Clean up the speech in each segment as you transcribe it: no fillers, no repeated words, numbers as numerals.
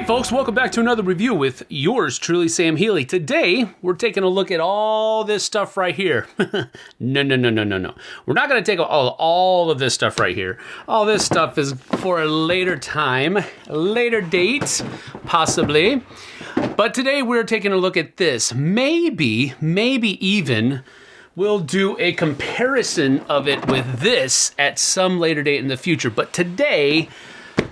Hey folks, welcome back to another review with yours truly, Sam Healey. Today, we're taking a look at all this stuff right here. No. We're not going to take all of this stuff right here. All this stuff is for a later time, a later date, possibly. But today, we're taking a look at this. Maybe even we'll do a comparison of it with this at some later date in the future. But today,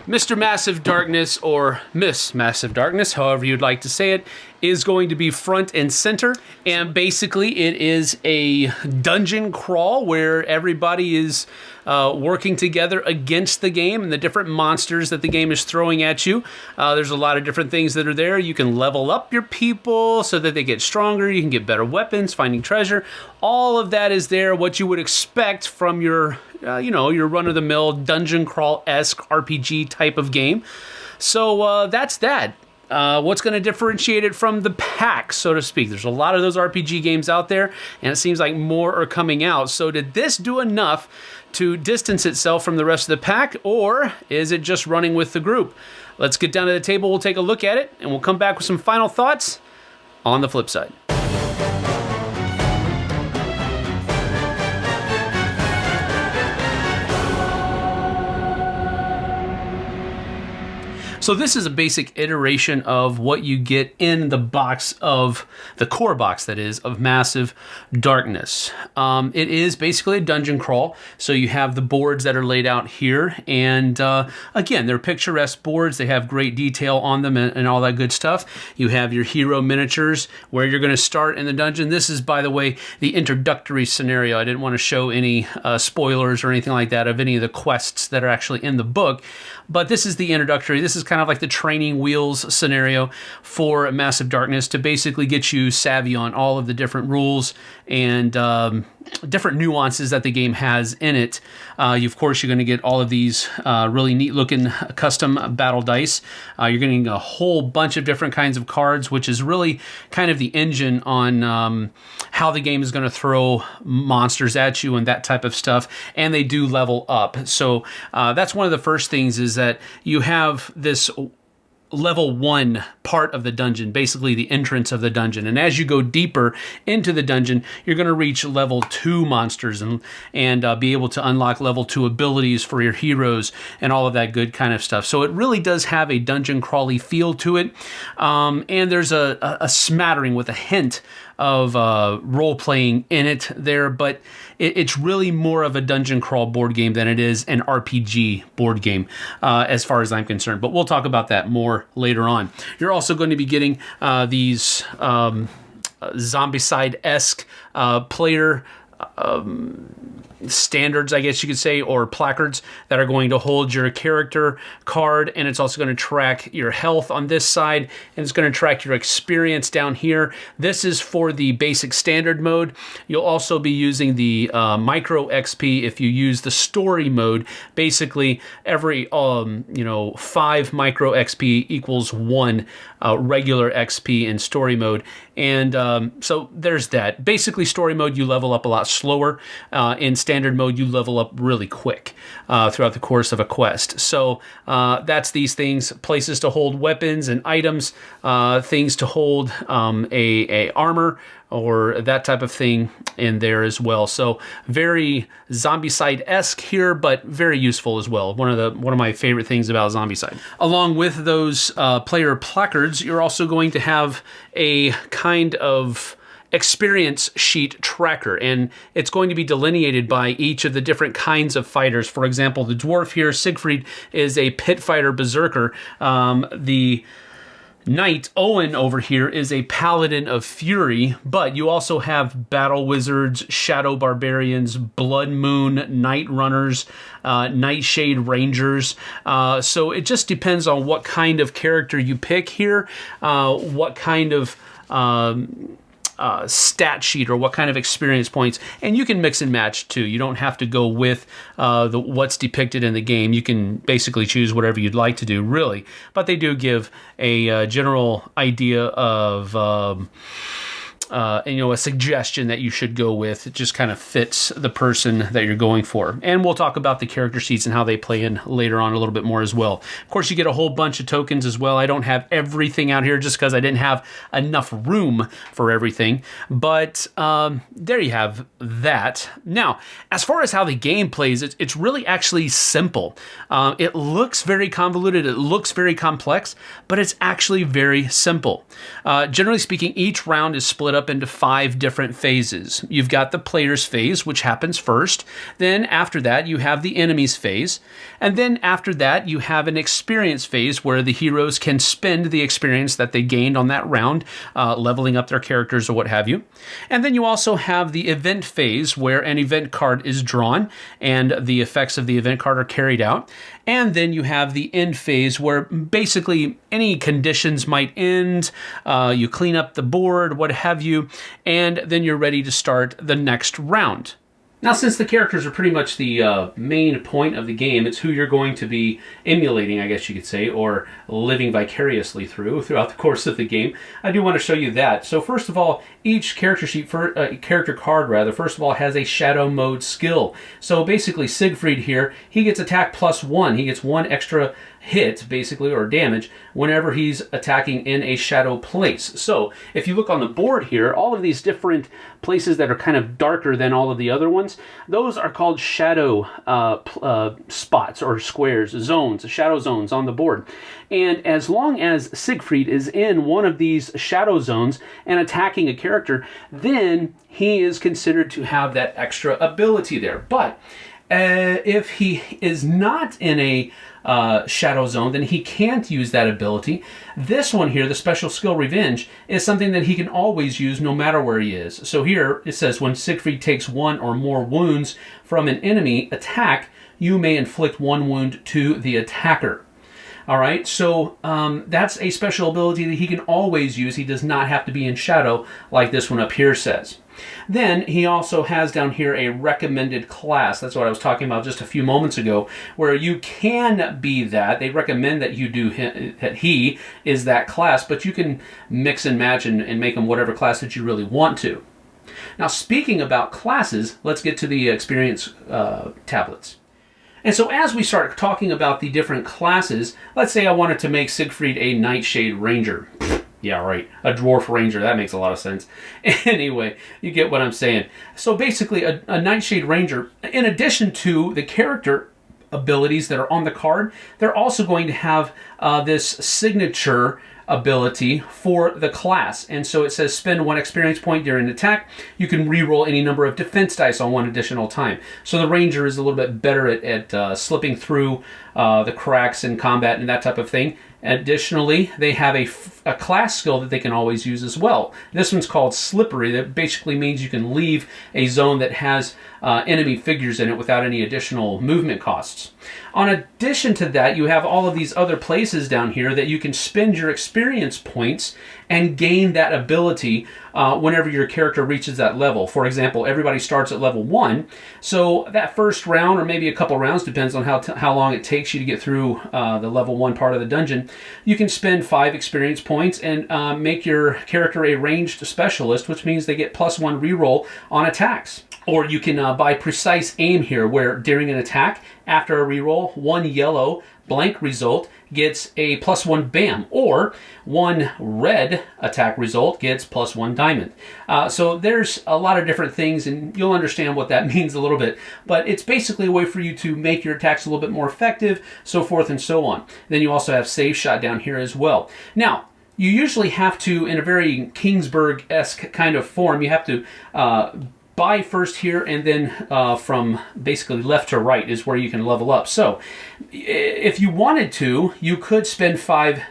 Mr. Massive Darkness, or Miss Massive Darkness, however you'd like to say it, is going to be front and center. And basically, it is a dungeon crawl where everybody is working together against the game and the different monsters that the game is throwing at you. There's a lot of different things that are there. You can level up your people so that they get stronger. You can get better weapons, finding treasure. All of that is there, what you would expect from your your run-of-the-mill dungeon crawl-esque RPG type of game. So that's that. What's going to differentiate it from the pack, so to speak? There's a lot of those RPG games out there, and it seems like more are coming out. So did this do enough to distance itself from the rest of the pack, or is it just running with the group? Let's get down to the table, we'll take a look at it, and we'll come back with some final thoughts on the flip side. So this is a basic iteration of what you get in the box of, the core box that is, of Massive Darkness. It is basically a dungeon crawl, so you have the boards that are laid out here, and again, they're picturesque boards, they have great detail on them and all that good stuff. You have your hero miniatures, where you're going to start in the dungeon. This is, by the way, the introductory scenario. I didn't want to show any spoilers or anything like that of any of the quests that are actually in the book, but this is the introductory. This is kind of like the training wheels scenario for Massive Darkness to basically get you savvy on all of the different rules and different nuances that the game has in it. Of course, you're going to get all of these really neat looking custom battle dice. You're getting a whole bunch of different kinds of cards, which is really kind of the engine on how the game is going to throw monsters at you and that type of stuff. And they do level up. So that's one of the first things, is that you have this level 1 part of the dungeon, basically the entrance of the dungeon. And as you go deeper into the dungeon, you're going to reach level 2 monsters and be able to unlock level 2 abilities for your heroes and all of that good kind of stuff. So it really does have a dungeon crawly feel to it. And there's a smattering with a hint of role-playing in it there, but it's really more of a dungeon crawl board game than it is an RPG board game, as far as I'm concerned. But we'll talk about that more later on. You're also going to be getting these Zombicide-esque player standards, I guess you could say, or placards that are going to hold your character card, and it's also going to track your health on this side, and it's going to track your experience down here. This is for the basic standard mode. You'll also be using the micro XP if you use the story mode. Basically, every 5 micro XP equals 1 regular XP in story mode. And so there's that. Basically, story mode, you level up a lot slower. In standard mode, you level up really quick throughout the course of a quest. So that's these things: places to hold weapons and items, things to hold a armor or that type of thing in there as well. So very Zombicide-esque here, but very useful as well. One of my favorite things about Zombicide. Along with those player placards, you're also going to have a kind of experience sheet tracker, and it's going to be delineated by each of the different kinds of fighters. For example, the dwarf here, Siegfried, is a pit fighter berserker. The Knight, Owen, over here is a paladin of fury, but you also have battle wizards, shadow barbarians, blood moon, night runners, nightshade rangers. So it just depends on what kind of character you pick here, what kind of stat sheet or what kind of experience points, and you can mix and match too. You don't have to go with what's depicted in the game. You can basically choose whatever you'd like to do, really, but they do give a general idea of a suggestion that you should go with. It just kind of fits the person that you're going for. And we'll talk about the character sheets and how they play in later on a little bit more as well. Of course, you get a whole bunch of tokens as well. I don't have everything out here just because I didn't have enough room for everything. But there you have that. Now, as far as how the game plays, it's really actually simple. It looks very convoluted. It looks very complex, but it's actually very simple. Generally speaking, each round is split up into 5 different phases. You've got the player's phase, which happens first. Then after that, you have the enemy's phase. And then after that, you have an experience phase where the heroes can spend the experience that they gained on that round, leveling up their characters or what have you. And then you also have the event phase where an event card is drawn and the effects of the event card are carried out. And then you have the end phase where basically any conditions might end, you clean up the board, what have you, and then you're ready to start the next round. Now, since the characters are pretty much the main point of the game, it's who you're going to be emulating, I guess you could say, or living vicariously throughout the course of the game. I do want to show you that. So first of all, each character sheet, character card rather, first of all, has a shadow mode skill. So basically, Siegfried here, he gets attack +1. He gets 1 extra hit, basically, or damage, whenever he's attacking in a shadow place. So if you look on the board here, all of these different places that are kind of darker than all of the other ones, those are called shadow spots or squares, zones, shadow zones on the board. And as long as Siegfried is in one of these shadow zones and attacking a character, then he is considered to have that extra ability there. But if he is not in a shadow zone, then he can't use that ability. This one here, the special skill Revenge, is something that he can always use no matter where he is. So here it says when Siegfried takes 1 or more wounds from an enemy attack, you may inflict 1 wound to the attacker. All right, so that's a special ability that he can always use. He does not have to be in shadow like this one up here says. Then he also has down here a recommended class. That's what I was talking about just a few moments ago, where you can be that. They recommend that you do that he is that class, but you can mix and match and make him whatever class that you really want to. Now, speaking about classes, let's get to the experience tablets. And so as we start talking about the different classes, let's say I wanted to make Siegfried a Nightshade Ranger. Yeah, right. A Dwarf Ranger. That makes a lot of sense. Anyway, you get what I'm saying. So basically, a Nightshade Ranger, in addition to the character abilities that are on the card, they're also going to have this signature ability for the class. And so it says spend 1 experience point during an attack. You can re-roll any number of defense dice on 1 additional time. So the Ranger is a little bit better at slipping through the cracks in combat and that type of thing. Additionally, they have a class skill that they can always use as well. This one's called Slippery. That basically means you can leave a zone that has enemy figures in it without any additional movement costs. On addition to that, you have all of these other places down here that you can spend your experience points and gain that ability whenever your character reaches that level. For example, everybody starts at level 1, so that first round, or maybe a couple rounds, depends on how long it takes you to get through the level 1 part of the dungeon, you can spend 5 experience points and make your character a ranged specialist, which means they get +1 reroll on attacks. Or you can buy Precise Aim here, where during an attack, after a reroll, 1 yellow blank result gets a +1 BAM, or 1 red attack result gets +1 diamond. So there's a lot of different things, and you'll understand what that means a little bit. But it's basically a way for you to make your attacks a little bit more effective, so forth and so on. Then you also have Save Shot down here as well. Now, you usually have to, in a very Kingsburg-esque kind of form, you have to buy first here, and then from basically left to right is where you can level up. So if you wanted to, you could spend 5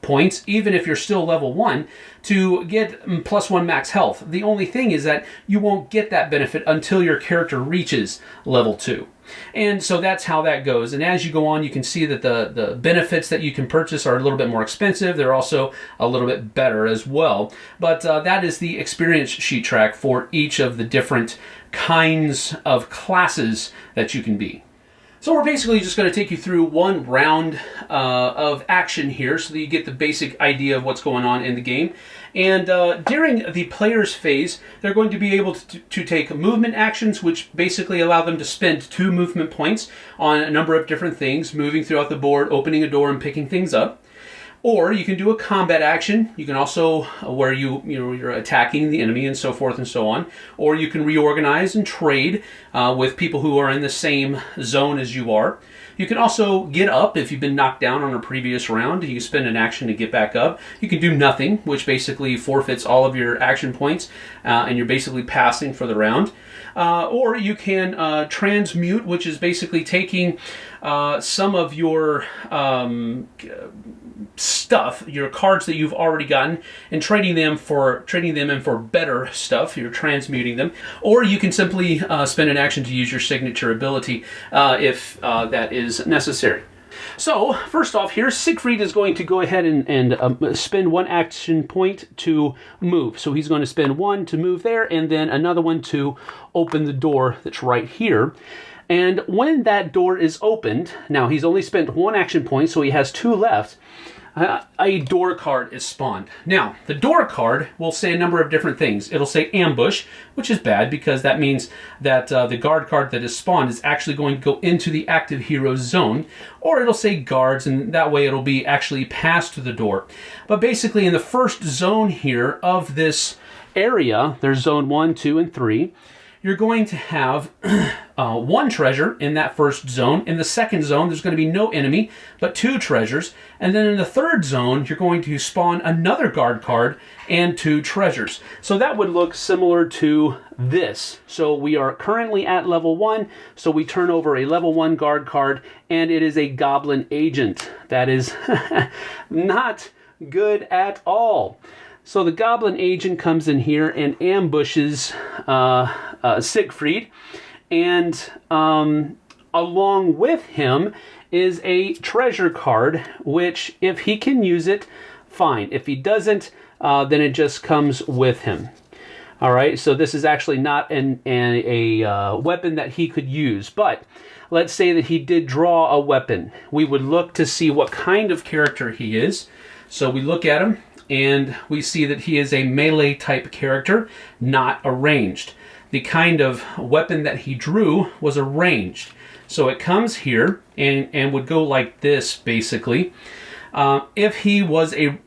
points, even if you're still level 1, to get +1 max health. The only thing is that you won't get that benefit until your character reaches level 2. And so that's how that goes. And as you go on, you can see that the benefits that you can purchase are a little bit more expensive. They're also a little bit better as well. But that is the experience sheet track for each of the different kinds of classes that you can be. So we're basically just going to take you through one round of action here so that you get the basic idea of what's going on in the game. And during the player's phase, they're going to be able to take movement actions, which basically allow them to spend 2 movement points on a number of different things, moving throughout the board, opening a door, and picking things up. Or you can do a combat action. You can also, where you're attacking the enemy and so forth and so on. Or you can reorganize and trade with people who are in the same zone as you are. You can also get up if you've been knocked down on a previous round. You can spend an action to get back up. You can do nothing, which basically forfeits all of your action points, and you're basically passing for the round. Or you can transmute, which is basically taking some of your stuff, your cards that you've already gotten, and trading them in for better stuff. You're transmuting them. Or you can simply spend an action to use your signature ability if that is necessary. So, first off here, Siegfried is going to go ahead and spend 1 action point to move. So he's going to spend 1 to move there, and then another 1 to open the door that's right here. And when that door is opened, now he's only spent 1 action point, so he has 2 left. A door card is spawned. Now, the door card will say a number of different things. It'll say ambush, which is bad because that means that the guard card that is spawned is actually going to go into the active hero's zone. Or it'll say guards, and that way it'll be actually past the door. But basically in the first zone here of this area, there's zone 1, 2, and 3. You're going to have 1 treasure in that first zone. In the second zone, there's going to be no enemy, but 2 treasures. And then in the third zone, you're going to spawn another guard card and 2 treasures. So that would look similar to this. So we are currently at level 1, so we turn over a level 1 guard card, and it is a goblin agent. That is not good at all. So the goblin agent comes in here and ambushes Siegfried, and along with him is a treasure card, which if he can use it, fine. If he doesn't, then it just comes with him. All right, so this is actually not a weapon that he could use, but let's say that he did draw a weapon. We would look to see what kind of character he is. So we look at him, and we see that he is a melee type character, not a ranged. The kind of weapon that he drew was a ranged. So it comes here and would go like this, basically. If he was a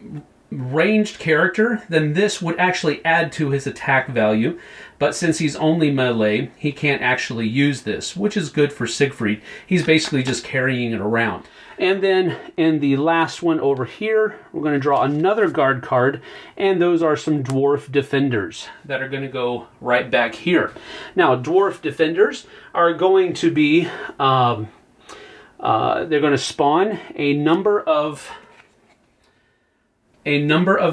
ranged character, then this would actually add to his attack value. But since he's only melee, he can't actually use this, which is good for Siegfried. He's basically just carrying it around. And then in the last one over here, we're going to draw another guard card, and those are some dwarf defenders that are going to go right back here. Now, dwarf defenders are going to be, they're going to spawn a number of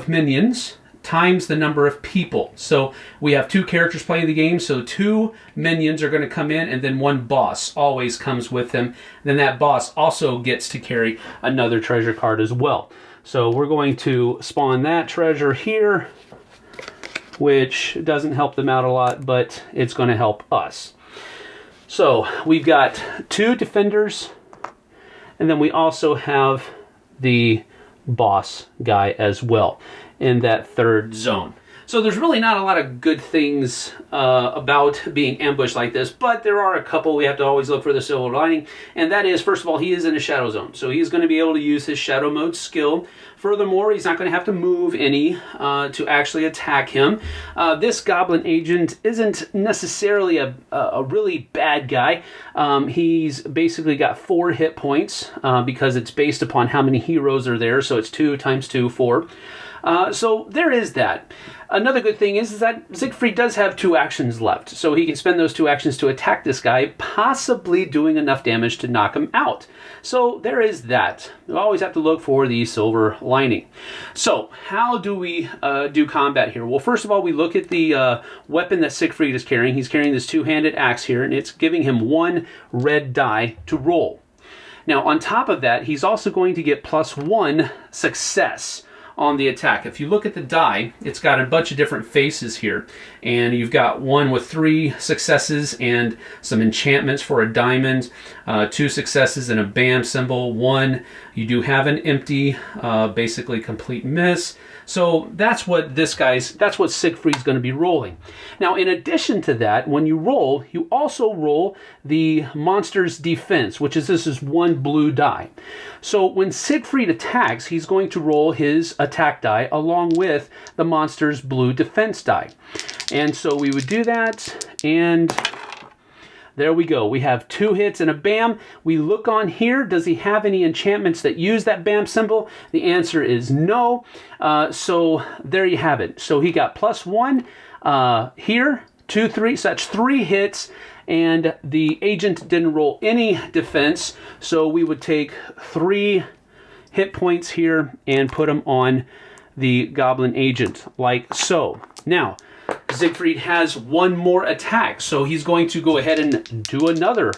minions times the number of people. So we have 2 characters playing the game, so 2 minions are going to come in, and then 1 boss always comes with them. Then that boss also gets to carry another treasure card as well. So we're going to spawn that treasure here, which doesn't help them out a lot, but it's going to help us. So we've got 2 defenders, and then we also have the boss guy as well in that third zone. So there's really not a lot of good things about being ambushed like this, but there are a couple. We have to always look for the silver lining, and that is, first of all, he is in a shadow zone, so he's going to be able to use his shadow mode skill. Furthermore, he's not going to have to move any to actually attack him. This goblin agent isn't necessarily a really bad guy. He's basically got 4 hit points because it's based upon how many heroes are there, so it's 2 times 2, 4. So there is that. Another good thing is that Siegfried does have 2 actions left, so he can spend those 2 actions to attack this guy, possibly doing enough damage to knock him out. So there is that. You always have to look for the silver lining. So how do we do combat here? Well, first of all, we look at the weapon that Siegfried is carrying. He's carrying this 2-handed axe here, and it's giving him 1 red die to roll. Now, on top of that, he's also going to get +1 success on the attack. If you look at the die, it's got a bunch of different faces here, and you've got one with 3 successes and some enchantments for a diamond, 2 successes and a BAM symbol, 1 you do have an empty, basically complete miss. So that's what Siegfried's going to be rolling. Now, in addition to that, when you roll, you also roll the monster's defense, this is 1 blue die. So when Siegfried attacks, he's going to roll his attack die along with the monster's blue defense die. And so we would do that, and there we go. We have 2 hits and a BAM. We look on here. Does he have any enchantments that use that BAM symbol? The answer is no. So there you have it. So he got +1 here, 2, 3. So that's 3 hits. And the agent didn't roll any defense. So we would take 3 hit points here and put them on the goblin agent, like so. Now, Siegfried has 1 more attack, so he's going to go ahead and do another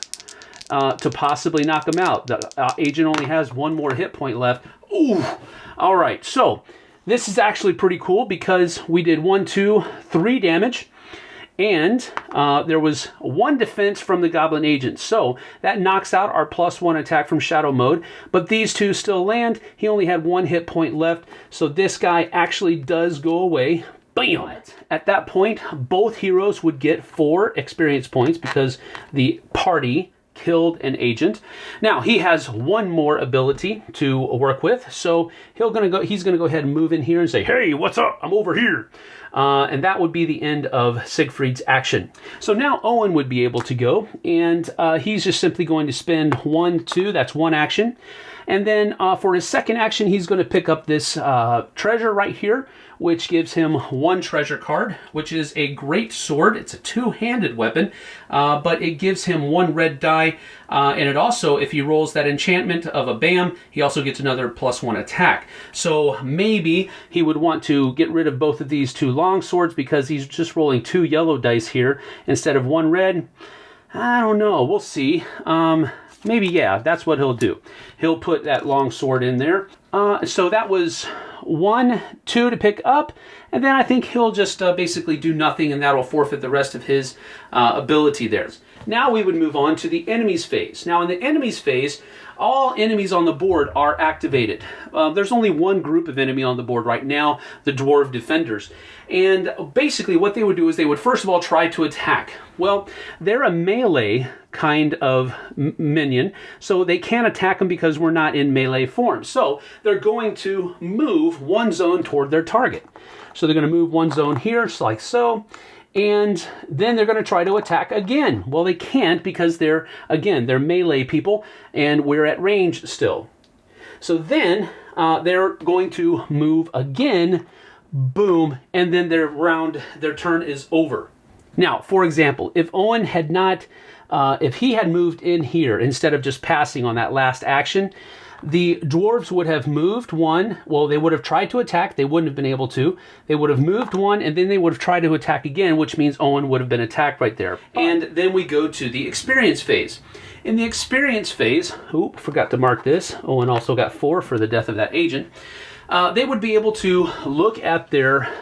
to possibly knock him out. The agent only has 1 more hit point left. Ooh! All right, so this is actually pretty cool because we did 1, 2, 3 damage, and there was 1 defense from the goblin agent. So that knocks out our +1 attack from shadow mode, but these 2 still land. He only had 1 hit point left, so this guy actually does go away. Bam! At that point, both heroes would get 4 experience points because the party killed an agent. Now, he has 1 more ability to work with, so he's gonna go ahead and move in here and say, "Hey, what's up? I'm over here." And that would be the end of Siegfried's action. So now Owen would be able to go, and he's just simply going to spend 1, 2, that's 1 action. And then for his second action, he's going to pick up this treasure right here, which gives him 1 treasure card, which is a great sword. It's a 2-handed weapon, but it gives him 1 red die. And it also, if he rolls that enchantment of a BAM, he also gets another +1 attack. So maybe he would want to get rid of both of these 2 long swords because he's just rolling 2 yellow dice here instead of 1 red. I don't know. We'll see. Maybe, yeah, that's what he'll do. He'll put that long sword in there. So that was 1, 2 to pick up, and then I think he'll just basically do nothing, and that'll forfeit the rest of his ability there. Now we would move on to the enemies phase. Now in the enemies phase, all enemies on the board are activated. There's only 1 group of enemy on the board right now, the Dwarf Defenders. And basically what they would do is they would first of all try to attack. Well, they're a melee kind of minion, so they can't attack them because we're not in melee form. So they're going to move 1 zone toward their target. So they're going to move 1 zone here, just like so. And then they're going to try to attack again. Well, they can't because they're melee people, and we're at range still. So then they're going to move again, boom, and then their turn is over. Now, for example, if Owen had not, if he had moved in here instead of just passing on that last action, the dwarves would have moved 1. Well, they would have tried to attack. They wouldn't have been able to. They would have moved 1, and then they would have tried to attack again, which means Owen would have been attacked right there. And then we go to the experience phase. In the experience phase, forgot to mark this. Owen also got 4 for the death of that agent. They would be able to look at their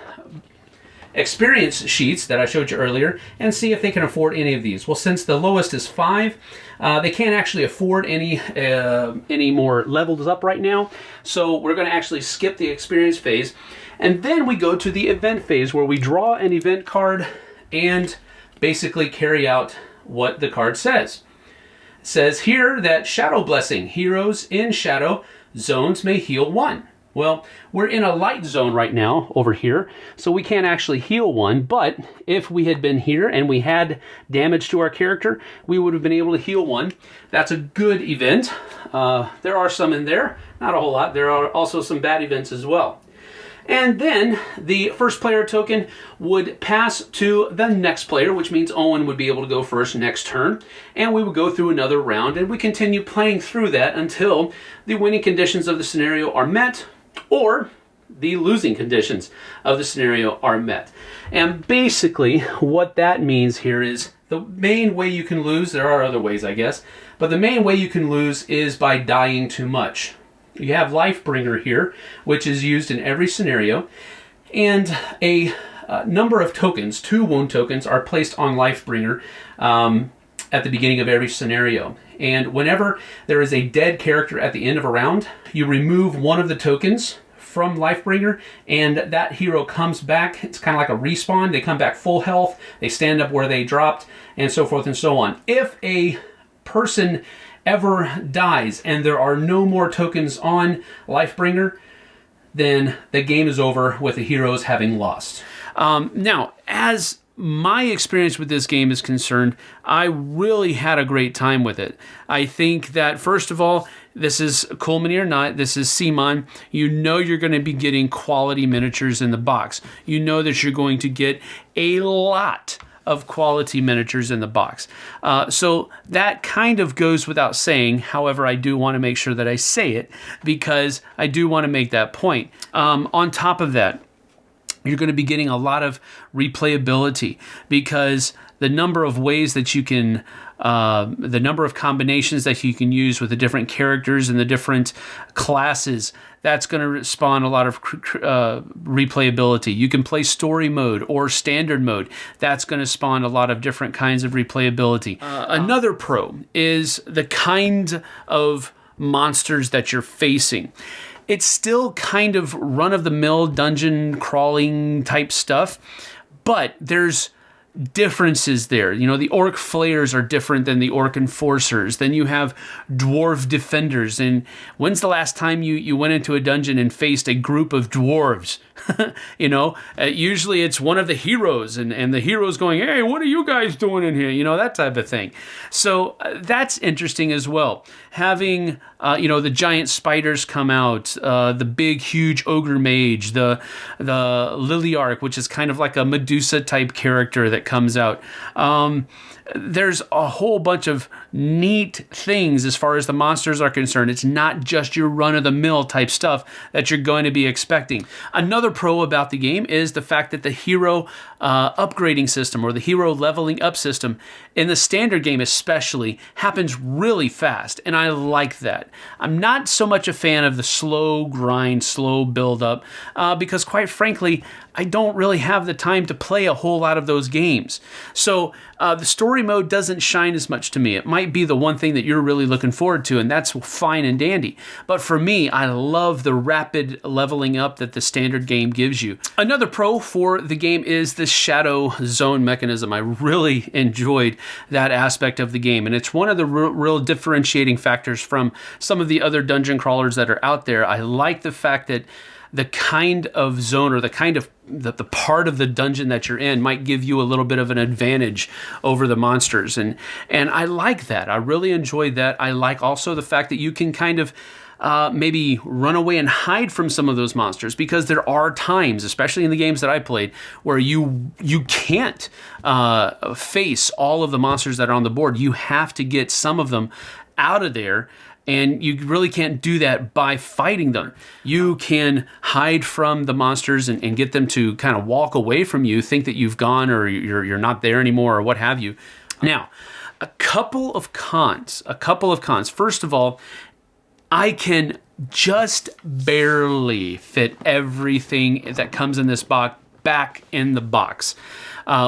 experience sheets that I showed you earlier and see if they can afford any of these. Well, since the lowest is 5, they can't actually afford any more levels up right now. So we're going to actually skip the experience phase. And then we go to the event phase where we draw an event card and basically carry out what the card says. It says here that Shadow Blessing, heroes in shadow zones may heal 1. Well, we're in a light zone right now over here, so we can't actually heal 1, but if we had been here and we had damage to our character, we would have been able to heal 1. That's a good event. There are some in there, not a whole lot. There are also some bad events as well. And then the first player token would pass to the next player, which means Owen would be able to go first next turn. And we would go through another round, and we continue playing through that until the winning conditions of the scenario are met, or the losing conditions of the scenario are met. And basically what that means here is the main way you can lose, there are other ways I guess, but the main way you can lose is by dying too much. you have Lifebringer here, which is used in every scenario, and a number of tokens, 2 wound tokens, are placed on Lifebringer at the beginning of every scenario. And whenever there is a dead character at the end of a round, you remove one of the tokens from Lifebringer, and that hero comes back. It's kind of like a respawn. They come back full health, they stand up where they dropped, and so forth and so on. If a person ever dies and there are no more tokens on Lifebringer, then the game is over with the heroes having lost. Now, as my experience with this game is concerned, I really had a great time with it. I think that, first of all, this is cool mini or not, this is CMON. You know you're going to be getting quality miniatures in the box. You know that you're going to get a lot of quality miniatures in the box. So that kind of goes without saying. However, I do want to make sure that I say it because I do want to make that point. On top of that, you're going to be getting a lot of replayability because the number of ways that you can, the number of combinations that you can use with the different characters and the different classes, that's going to spawn a lot of replayability. You can play story mode or standard mode. That's going to spawn a lot of different kinds of replayability. Another pro is the kind of monsters that you're facing. It's still kind of run-of-the-mill dungeon crawling type stuff, but there's differences there. You know, the orc flayers are different than the orc enforcers. Then you have dwarf defenders. And when's the last time you went into a dungeon and faced a group of dwarves? You know, usually it's one of the heroes and the hero's going, hey, what are you guys doing in here? You know, that type of thing. So that's interesting as well. Having, you know, the giant spiders come out, the big, huge ogre mage, the Liliarch, which is kind of like a Medusa type character that comes out. There's a whole bunch of neat things as far as the monsters are concerned. It's not just your run-of-the-mill type stuff that you're going to be expecting. Another pro about the game is the fact that the hero upgrading system or the hero leveling up system in the standard game especially happens really fast, and I like that. I'm not so much a fan of the slow grind, slow build up, because quite frankly, I don't really have the time to play a whole lot of those games. So the story mode doesn't shine as much to me. It might be the one thing that you're really looking forward to, and that's fine and dandy. But for me, I love the rapid leveling up that the standard game gives you. Another pro for the game is the shadow zone mechanism. I really enjoyed that aspect of the game, and it's one of the real differentiating factors from some of the other dungeon crawlers that are out there. I like the fact that the kind of zone or the kind of the part of the dungeon that you're in might give you a little bit of an advantage over the monsters, and I like that. I really enjoyed that. I like also the fact that you can kind of maybe run away and hide from some of those monsters, because there are times, especially in the games that I played, where you can't face all of the monsters that are on the board. You have to get some of them out of there. And you really can't do that by fighting them. You can hide from the monsters and get them to kind of walk away from you, think that you've gone or you're not there anymore or what have you. Now, a couple of cons. First of all, I can just barely fit everything that comes in this box back in the box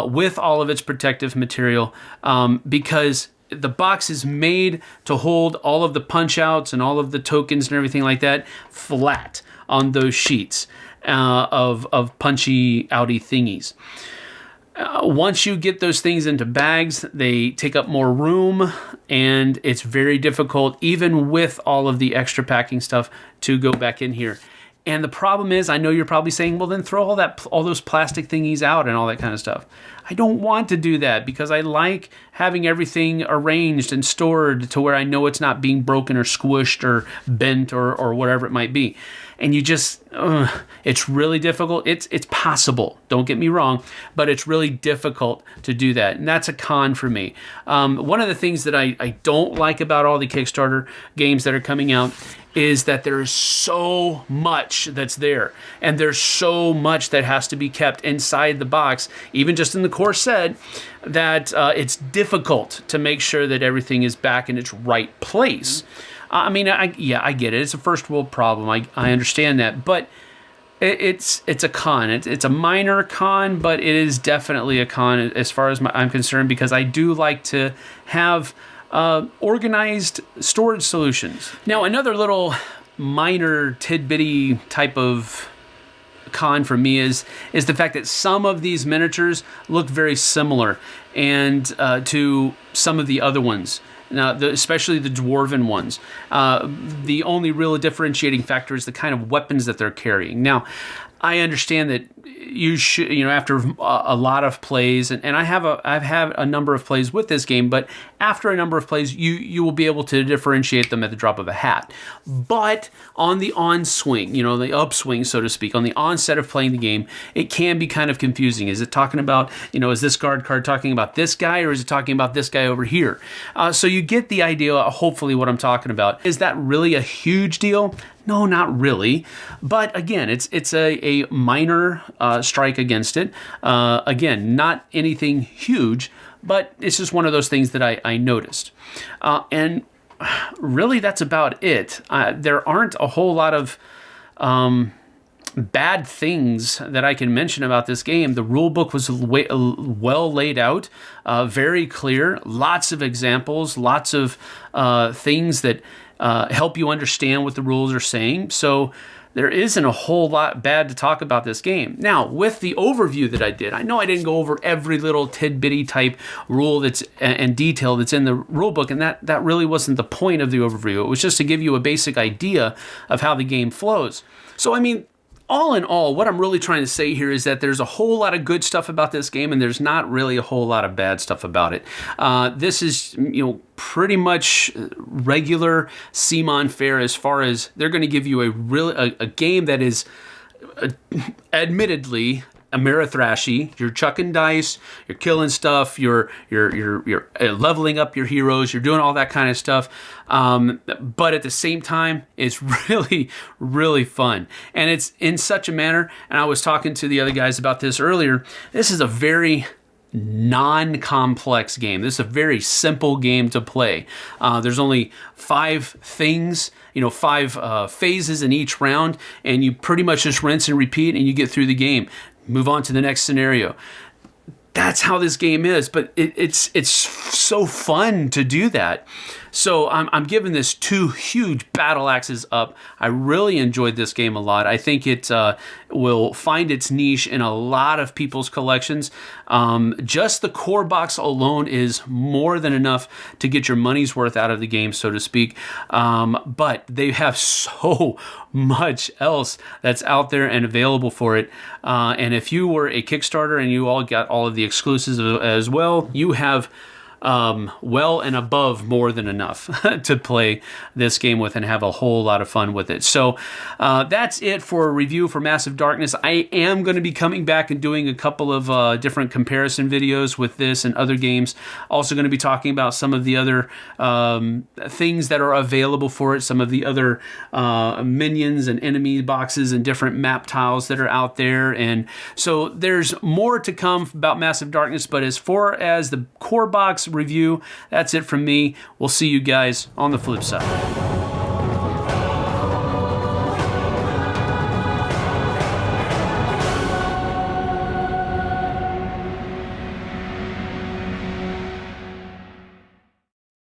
with all of its protective material because the box is made to hold all of the punch outs and all of the tokens and everything like that flat on those sheets of punchy outy thingies. Once you get those things into bags, they take up more room, and it's very difficult, even with all of the extra packing stuff, to go back in here. And the problem is, I know you're probably saying, well, then throw all those plastic thingies out and all that kind of stuff. I don't want to do that because I like having everything arranged and stored to where I know it's not being broken or squished or bent or whatever it might be. And you just, it's really difficult. It's possible, don't get me wrong, but it's really difficult to do that. And that's a con for me. One of the things that I don't like about all the Kickstarter games that are coming out is that there is so much that's there. And there's so much that has to be kept inside the box, even just in the core set, that it's difficult to make sure that everything is back in its right place. I mean, yeah, I get it. It's a first world problem. I understand that, but it's a con. It's a minor con, but it is definitely a con as far as I'm concerned, because I do like to have organized storage solutions. Now, another little minor tidbitty type of con for me is the fact that some of these miniatures look very similar and to some of the other ones. Now, especially the dwarven ones. The only real differentiating factor is the kind of weapons that they're carrying. Now, I understand that you should, after a lot of plays, and I've had a number of plays with this game, but after a number of plays, you will be able to differentiate them at the drop of a hat. But on the on-swing, the upswing, so to speak, on the onset of playing the game, it can be kind of confusing. Is it talking about, is this guard card talking about this guy, or is it talking about this guy over here? So you get the idea, hopefully, what I'm talking about. Is that really a huge deal? No, not really. But again, it's a minor strike against it. Again, not anything huge, but it's just one of those things that I noticed. And really, that's about it. There aren't a whole lot of bad things that I can mention about this game. The rule book was well laid out, very clear, lots of examples, lots of things that help you understand what the rules are saying. So there isn't a whole lot bad to talk about this game. Now, with the overview that I did, I know I didn't go over every little tidbitty type rule and detail that's in the rule book, and that really wasn't the point of the overview. It was just to give you a basic idea of how the game flows. So, I mean, all in all, what I'm really trying to say here is that there's a whole lot of good stuff about this game, and there's not really a whole lot of bad stuff about it. This is, pretty much regular CMON fare, as far as they're going to give you a game that is admittedly Amerithrashy. You're chucking dice, you're killing stuff, you're leveling up your heroes, you're doing all that kind of stuff. But at the same time, it's really, really fun. And it's in such a manner, and I was talking to the other guys about this earlier, this is a very non-complex game. This is a very simple game to play. There's only 5 things, 5 phases in each round, and you pretty much just rinse and repeat, and you get through the game. Move on to the next scenario. That's how this game is, but it's so fun to do that. So I'm giving this 2 huge battle axes up. I really enjoyed this game a lot. I think it will find its niche in a lot of people's collections. Just the core box alone is more than enough to get your money's worth out of the game, so to speak. But they have so much else that's out there and available for it. And if you were a Kickstarter and you all got all of the exclusives as well, you have well and above more than enough to play this game with and have a whole lot of fun with it. So that's it for a review for Massive Darkness. I am going to be coming back and doing a couple of different comparison videos with this and other games. Also going to be talking about some of the other things that are available for it, some of the other minions and enemy boxes and different map tiles that are out there. And so there's more to come about Massive Darkness, but as far as the core box review, that's it from me. We'll see you guys on the flip side.